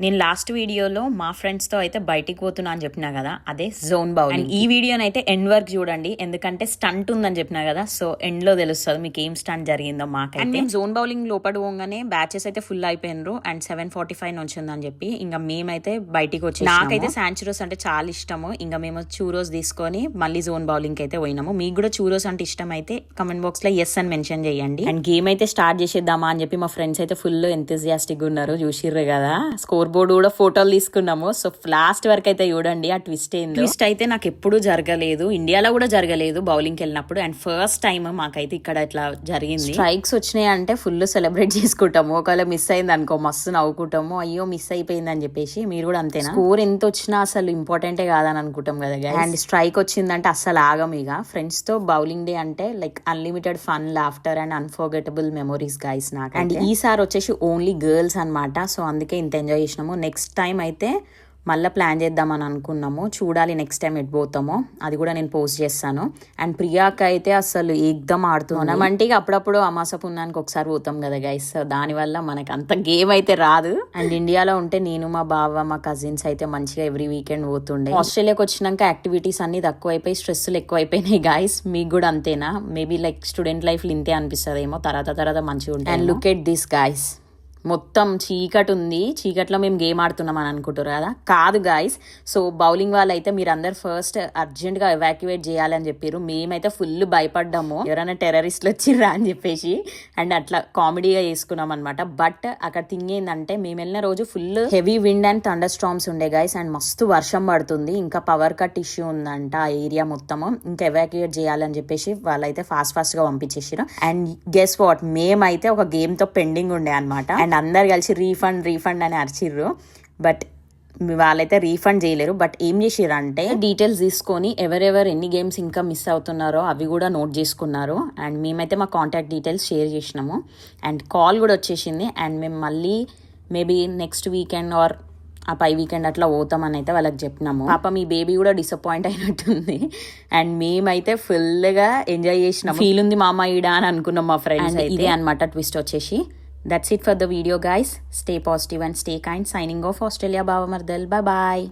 నేను లాస్ట్ వీడియోలో మా ఫ్రెండ్స్తో అయితే బయటికి పోతున్నా అని చెప్పినా కదా, అదే జోన్ బౌలింగ్. ఈ వీడియోని అయితే ఎండ్ వర్క్ చూడండి, ఎందుకంటే స్టంట్ ఉందని చెప్పినా కదా, సో ఎండ్ లో తెలుస్తుంది మీకు ఏం స్టంట్ జరిగిందో. మాకైతే మేము జోన్ బౌలింగ్ లోపల పోగానే బ్యాచెస్ అయితే ఫుల్ అయిపోయినరు అండ్ 7:45 నుంచి ఉందని చెప్పి ఇంకా మేమైతే బయటికి వచ్చి, నాకైతే శాంచురోస్ అంటే చాలా ఇష్టము. ఇంకా మేము చూరోస్ తీసుకొని మళ్ళీ జోన్ బౌలింగ్ అయితే పోయినాము. మీకు కూడా చూరోస్ అంటే ఇష్టం అయితే కమెంట్ బాక్స్ లో ఎస్ అని మెన్షన్ చేయండి. అండ్ గేమ్ అయితే స్టార్ట్ చేసేద్దామా అని చెప్పి మా ఫ్రెండ్స్ అయితే ఫుల్ ఎంతజియాస్టిక్ ఉన్నారు, చూసిర్రు కదా. స్కోర్ బోర్డు కూడా ఫోటోలు తీసుకున్నాము. సో లాస్ట్ వరకు అయితే చూడండి ఆ ట్విస్ట్ ఏంది. ట్విస్ట్ అయితే నాకు ఎప్పుడు జరగలేదు, ఇండియాలో కూడా జరగలేదు బౌలింగ్కి వెళ్ళినప్పుడు. అండ్ ఫస్ట్ టైం మాకైతే ఇక్కడ ఇట్లా జరిగింది. స్ట్రైక్స్ వచ్చినాయి అంటే ఫుల్ సెలబ్రేట్ చేసుకుంటాము. ఒకవేళ మిస్ అయింది అనుకో మస్తు నవ్వుకుంటాము, అయ్యో మిస్ అయిపోయింది అని చెప్పేసి. మీరు కూడా అంతేనా? స్కోర్ ఎంత వచ్చినా అసలు ఇంపార్టెంటే కాదని అనుకుంటాం కదా guys. అండ్ స్ట్రైక్ వచ్చిందంటే అసలు ఆగం. ఇక ఫ్రెండ్స్ తో బౌలింగ్ డే అంటే like unlimited fun, laughter and unforgettable memories guys నాకు. అండ్ ఈసారి వచ్చేసి ఓన్లీ గర్ల్స్ అనమాట, సో అందుకే ఇంత ఎంజాయ్ చేసినాము. నెక్స్ట్ టైం అయితే మళ్ళీ ప్లాన్ చేద్దామని అనుకున్నాము, చూడాలి నెక్స్ట్ టైం ఎటు పోతామో, అది కూడా నేను పోస్ట్ చేస్తాను. అండ్ ప్రియాక అయితే అసలు ఏకదం ఆడుతున్నాం అంటే అప్పుడప్పుడు అమాస పుణ్యానికి ఒకసారి పోతాం కదా గైస్, దానివల్ల మనకు అంత గేమ్ అయితే రాదు. అండ్ ఇండియాలో ఉంటే నేను మా బావ మా కజిన్స్ అయితే మంచిగా ఎవ్రీ వీకెండ్ పోతుండే. ఆస్ట్రేలియాకి వచ్చినాక యాక్టివిటీస్ అన్ని తక్కువైపోయి స్ట్రెస్లు ఎక్కువైపోయినాయి గైస్. మీకు కూడా అంతేనా? మేబీ లైక్ స్టూడెంట్ లైఫ్ ఇంతే అనిపిస్తుందేమో, తర్వాత మంచిగా ఉంటుంది. And look at this guys, మొత్తం చీకటి ఉంది, చీకట్లో మేము గేమ్ ఆడుతున్నాం అని అనుకుంటారు కదా, కాదు గాయస్. సో బౌలింగ్ వాళ్ళు అయితే మీరు అందరు ఫస్ట్ అర్జెంట్ గా ఎవాక్యువేట్ చేయాలని చెప్పారు. మేమైతే ఫుల్ భయపడ్డాము, ఎవరైనా టెర్రరిస్ట్లు వచ్చిర్రా అని చెప్పేసి. అండ్ అట్లా కామెడీగా చేసుకున్నాం అనమాట. బట్ అక్కడ థింగ్ ఏంటంటే మేము వెళ్ళిన రోజు full heavy wind and thunder storms ఉండే గాయస్, అండ్ మస్తు వర్షం పడుతుంది. ఇంకా పవర్ కట్ ఇష్యూ ఉందంట ఆ ఏరియా మొత్తము, ఇంకా ఎవాక్యువేట్ చేయాలని చెప్పేసి వాళ్ళైతే ఫాస్ట్ గా పంపించేసారు. అండ్ గెస్ వాట్, మేమైతే ఒక గేమ్ తో పెండింగ్ ఉండే అనమాట. అండ్ అందరు కలిసి రీఫండ్ అని అరిచిర్రు, బట్ వాళ్ళైతే రీఫండ్ చేయలేరు. బట్ ఏం చేసిర్రు అంటే డీటెయిల్స్ తీసుకొని ఎవరెవరు ఎన్ని గేమ్స్ ఇంకా మిస్ అవుతున్నారో అవి కూడా నోట్ చేసుకున్నారు. అండ్ మేమైతే మా కాంటాక్ట్ డీటెయిల్స్ షేర్ చేసినాము. అండ్ కాల్ కూడా వచ్చేసింది. అండ్ మేము మళ్ళీ మేబీ నెక్స్ట్ వీకెండ్ ఆర్ ఆ పై వీకెండ్ అట్లా పోతామని అయితే వాళ్ళకి చెప్పినాము. పాప మీ బేబీ కూడా డిసప్పాయింట్ అయినట్టుంది. అండ్ మేమైతే ఫుల్ గా ఎంజాయ్ చేసినాము. ఫీల్ ఉంది మామ ఈడ అని అనుకున్నాం మా ఫ్రెండ్స్. ఇదే అనమాట ట్విస్ట్ వచ్చేసి. That's it for the video guys. Stay positive and stay kind. Signing off, Australia Bava Mardal. Bye bye.